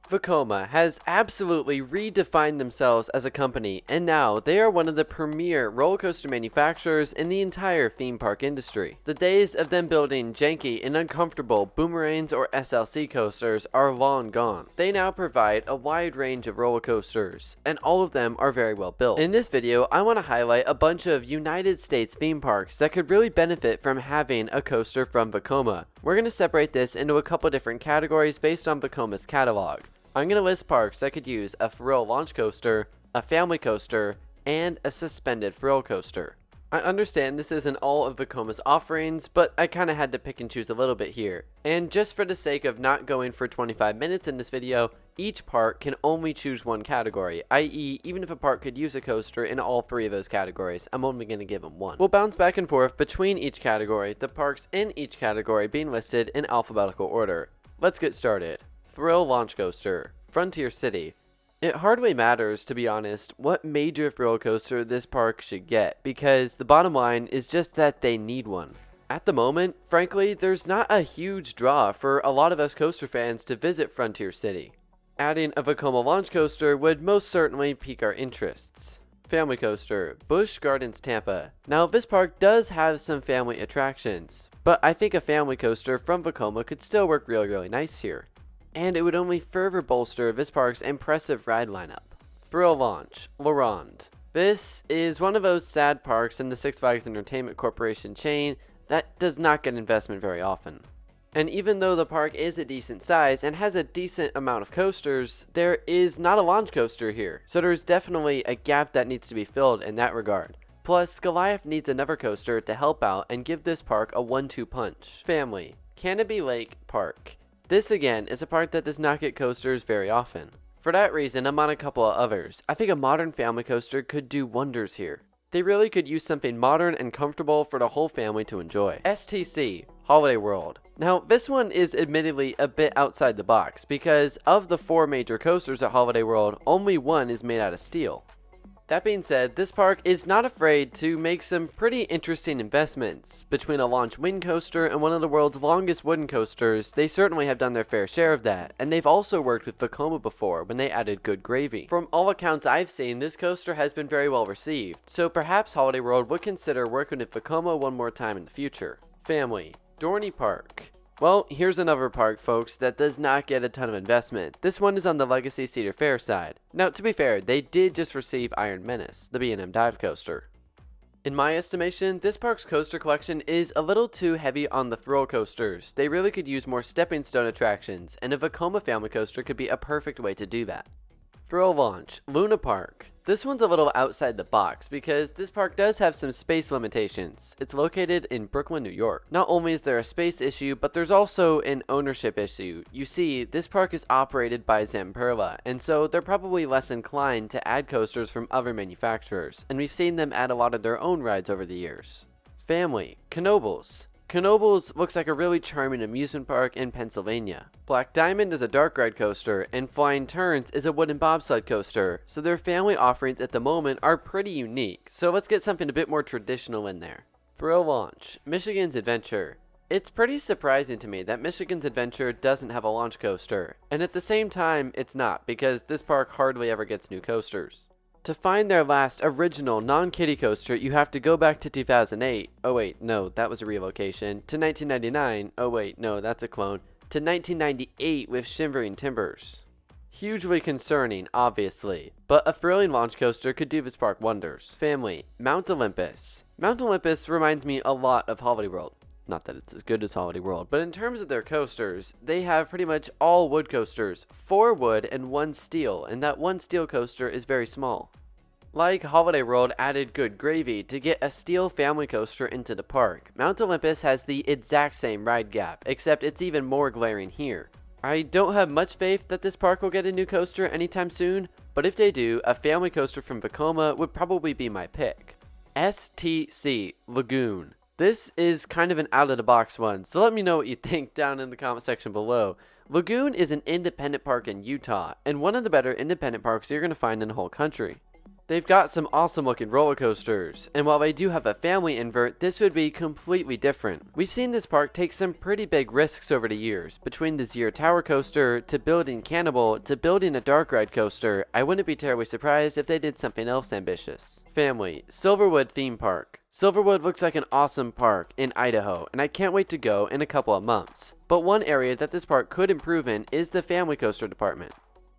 Vekoma has absolutely redefined themselves as a company, and now they are one of the premier roller coaster manufacturers in the entire theme park industry. The days of them building janky and uncomfortable boomerangs or SLC coasters are long gone. They now provide a wide range of roller coasters, and all of them are very well built. In this video, I want to highlight a bunch of United States theme parks that could really benefit from having a coaster from Vekoma. We're going to separate this into a couple different categories based on Vekoma's catalog. I'm going to list parks that could use a thrill launch coaster, a family coaster, and a suspended thrill coaster. I understand this isn't all of Vekoma's offerings, but I kind of had to pick and choose a little bit here. And just for the sake of not going for 25 minutes in this video, each park can only choose one category, i.e. even if a park could use a coaster in all three of those categories, I'm only going to give them one. We'll bounce back and forth between each category, the parks in each category being listed in alphabetical order. Let's get started. Thrill Launch Coaster, Frontier City. It hardly matters, to be honest, what major thrill coaster this park should get, because the bottom line is just that they need one. At the moment, frankly, there's not a huge draw for a lot of us coaster fans to visit Frontier City. Adding a Vekoma launch coaster would most certainly pique our interests. Family Coaster, Busch Gardens Tampa. Now, this park does have some family attractions, but I think a family coaster from Vekoma could still work really nice here. And it would only further bolster this park's impressive ride lineup. Thrill Launch, La Ronde. This is one of those sad parks in the Six Flags Entertainment Corporation chain that does not get investment very often. And even though the park is a decent size and has a decent amount of coasters, there is not a launch coaster here, so there's definitely a gap that needs to be filled in that regard. Plus, Goliath needs another coaster to help out and give this park a 1-2 punch. Family, Canopy Lake Park. This again is a park that does not get coasters very often. For that reason, I'm on a couple of others. I think a modern family coaster could do wonders here. They really could use something modern and comfortable for the whole family to enjoy. STC, Holiday World. Now, this one is admittedly a bit outside the box because of the 4 major coasters at Holiday World, only one is made out of steel. That being said, this park is not afraid to make some pretty interesting investments. Between a launch wind coaster and one of the world's longest wooden coasters, they certainly have done their fair share of that, and they've also worked with Vekoma before when they added Good Gravy. From all accounts I've seen, this coaster has been very well received, so perhaps Holiday World would consider working with Vekoma one more time in the future. Family, Dorney Park. Well, here's another park, folks, that does not get a ton of investment. This one is on the Legacy Cedar Fair side. Now, to be fair, they did just receive Iron Menace, the B&M dive coaster. In my estimation, this park's coaster collection is a little too heavy on the thrill coasters. They really could use more stepping stone attractions, and a Vekoma family coaster could be a perfect way to do that. Thrill Launch, Luna Park. This one's a little outside the box because this park does have some space limitations. It's located in Brooklyn, New York. Not only is there a space issue, but there's also an ownership issue. You see, this park is operated by Zamperla, and so they're probably less inclined to add coasters from other manufacturers, and we've seen them add a lot of their own rides over the years. Family, Knoebels. Knoebels looks like a really charming amusement park in Pennsylvania. Black Diamond is a dark ride coaster, and Flying Turns is a wooden bobsled coaster, so their family offerings at the moment are pretty unique, so let's get something a bit more traditional in there. Thrill Launch, Michigan's Adventure. It's pretty surprising to me that Michigan's Adventure doesn't have a launch coaster, and at the same time it's not, because this park hardly ever gets new coasters. To find their last original non-kiddie coaster, you have to go back to 2008. Oh wait, no, that was a relocation. To 1999. Oh wait, no, that's a clone. To 1998 with Shivering Timbers. Hugely concerning, obviously, but a thrilling launch coaster could do this park wonders. Family, Mount Olympus. Mount Olympus reminds me a lot of Holiday World. Not that it's as good as Holiday World, but in terms of their coasters, they have pretty much all wood coasters, 4 wood and 1 steel, and that 1 steel coaster is very small. Like Holiday World added Good Gravy to get a steel family coaster into the park, Mount Olympus has the exact same ride gap, except it's even more glaring here. I don't have much faith that this park will get a new coaster anytime soon, but if they do, a family coaster from Vekoma would probably be my pick. STC Lagoon. This is kind of an out-of-the-box one, so let me know what you think down in the comment section below. Lagoon is an independent park in Utah, and one of the better independent parks you're going to find in the whole country. They've got some awesome looking roller coasters, and while they do have a family invert, this would be completely different. We've seen this park take some pretty big risks over the years, between the Zero Tower coaster, to building Cannibal, to building a dark ride coaster. I wouldn't be terribly surprised if they did something else ambitious. Family, Silverwood Theme Park. Silverwood looks like an awesome park in Idaho, and I can't wait to go in a couple of months. But one area that this park could improve in is the family coaster department.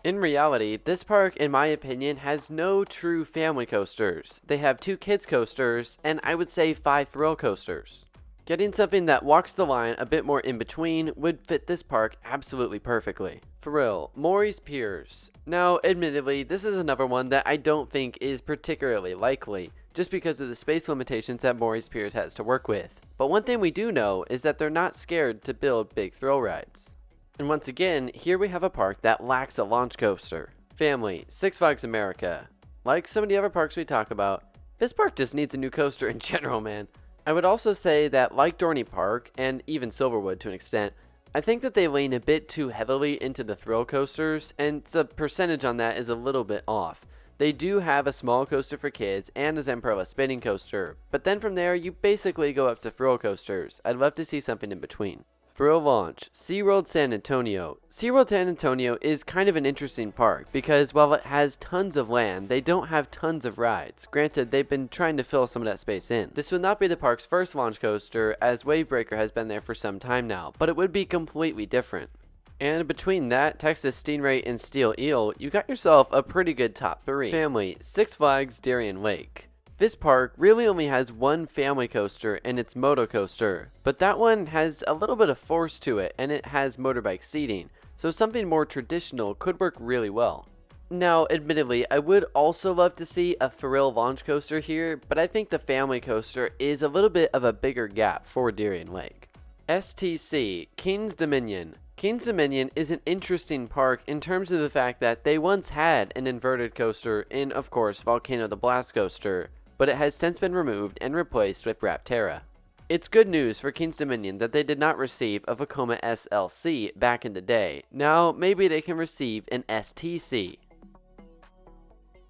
In reality, this park, in my opinion, has no true family coasters. They have 2 kids coasters, and I would say 5 thrill coasters. Getting something that walks the line a bit more in between would fit this park absolutely perfectly. Thrill, Maury's Piers. Now, admittedly, this is another one that I don't think is particularly likely, just because of the space limitations that Maury's Piers has to work with. But one thing we do know is that they're not scared to build big thrill rides. And once again, here we have a park that lacks a launch coaster. Family, Six Flags America. Like some of the other parks we talk about, this park just needs a new coaster in general, man. I would also say that, like Dorney Park, and even Silverwood to an extent, I think that they lean a bit too heavily into the thrill coasters, and the percentage on that is a little bit off. They do have a small coaster for kids and a Zamperla spinning coaster, but then from there you basically go up to thrill coasters. I'd love to see something in between. Thrill launch, SeaWorld San Antonio. SeaWorld San Antonio is kind of an interesting park because while it has tons of land, they don't have tons of rides. Granted, they've been trying to fill some of that space in. This would not be the park's first launch coaster, as Wavebreaker has been there for some time now, but it would be completely different. And between that, Texas Stingray, and Steel Eel, you got yourself a pretty good top 3. Family, Six Flags Darien Lake. This park really only has one family coaster, and it's Moto Coaster, but that one has a little bit of force to it, and it has motorbike seating, so something more traditional could work really well. Now, admittedly, I would also love to see a thrill launch coaster here, but I think the family coaster is a little bit of a bigger gap for Darien Lake. STC, King's Dominion. King's Dominion is an interesting park in terms of the fact that they once had an inverted coaster in, of course, Volcano the Blast Coaster, but it has since been removed and replaced with Rapterra. It's good news for King's Dominion that they did not receive a Vekoma SLC back in the day. Now, maybe they can receive an STC.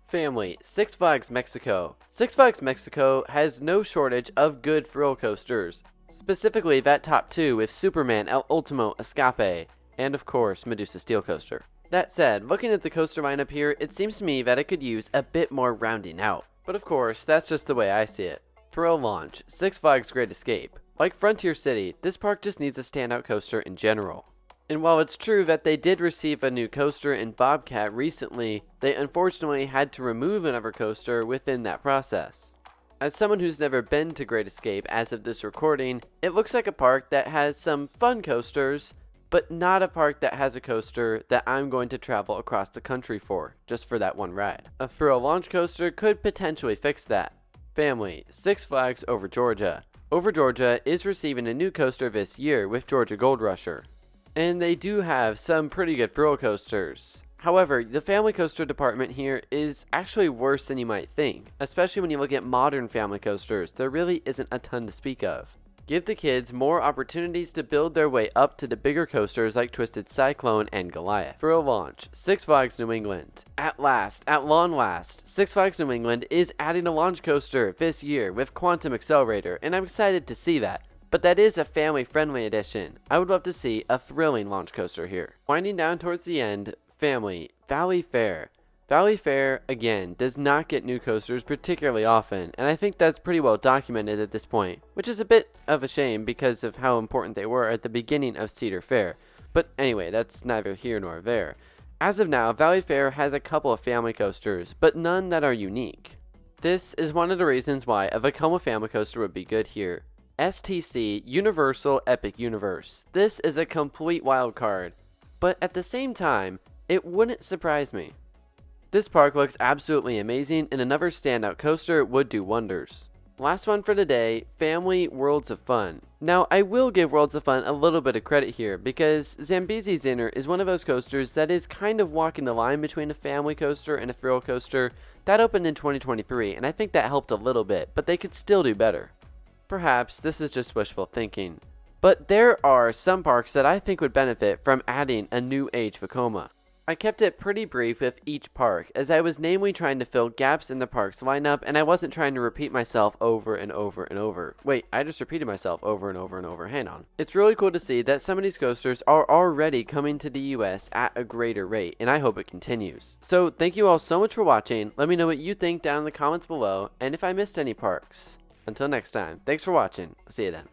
Family, Six Flags Mexico. Six Flags Mexico has no shortage of good thrill coasters, specifically that top 2 with Superman El Ultimo Escape, and of course, Medusa Steel Coaster. That said, looking at the coaster lineup here, it seems to me that it could use a bit more rounding out. But of course, that's just the way I see it. Thrill launch, Six Flags Great Escape. Like Frontier City, this park just needs a standout coaster in general. And while it's true that they did receive a new coaster in Bobcat recently, they unfortunately had to remove another coaster within that process. As someone who's never been to Great Escape as of this recording, it looks like a park that has some fun coasters, but not a park that has a coaster that I'm going to travel across the country for, just for that one ride. A thrill launch coaster could potentially fix that. Family, Six Flags Over Georgia. Over Georgia is receiving a new coaster this year with Georgia Gold Rusher, and they do have some pretty good thrill coasters. However, the family coaster department here is actually worse than you might think, especially when you look at modern family coasters. There really isn't a ton to speak of. Give the kids more opportunities to build their way up to the bigger coasters like Twisted Cyclone and Goliath. Thrill launch, Six Flags New England. At long last, Six Flags New England is adding a launch coaster this year with Quantum Accelerator, and I'm excited to see that. But that is a family-friendly edition. I would love to see a thrilling launch coaster here. Winding down towards the end, family, Valley Fair. Valley Fair, again, does not get new coasters particularly often, and I think that's pretty well documented at this point, which is a bit of a shame because of how important they were at the beginning of Cedar Fair. But anyway, that's neither here nor there. As of now, Valley Fair has a couple of family coasters, but none that are unique. This is one of the reasons why a Vekoma family coaster would be good here. STC, Universal Epic Universe. This is a complete wild card, but at the same time, it wouldn't surprise me. This park looks absolutely amazing, and another standout coaster would do wonders. Last one for today, Family Worlds of Fun. Now, I will give Worlds of Fun a little bit of credit here, because Zambezi Zinner is one of those coasters that is kind of walking the line between a family coaster and a thrill coaster. That opened in 2023, and I think that helped a little bit, but they could still do better. Perhaps this is just wishful thinking, but there are some parks that I think would benefit from adding a new age Vekoma. I kept it pretty brief with each park, as I was namely trying to fill gaps in the park's lineup, and I wasn't trying to repeat myself over and over and over. Wait, I just repeated myself over and over and over. Hang on. It's really cool to see that some of these coasters are already coming to the US at a greater rate, and I hope it continues. So thank you all so much for watching. Let me know what you think down in the comments below, and if I missed any parks. Until next time, thanks for watching. See you then.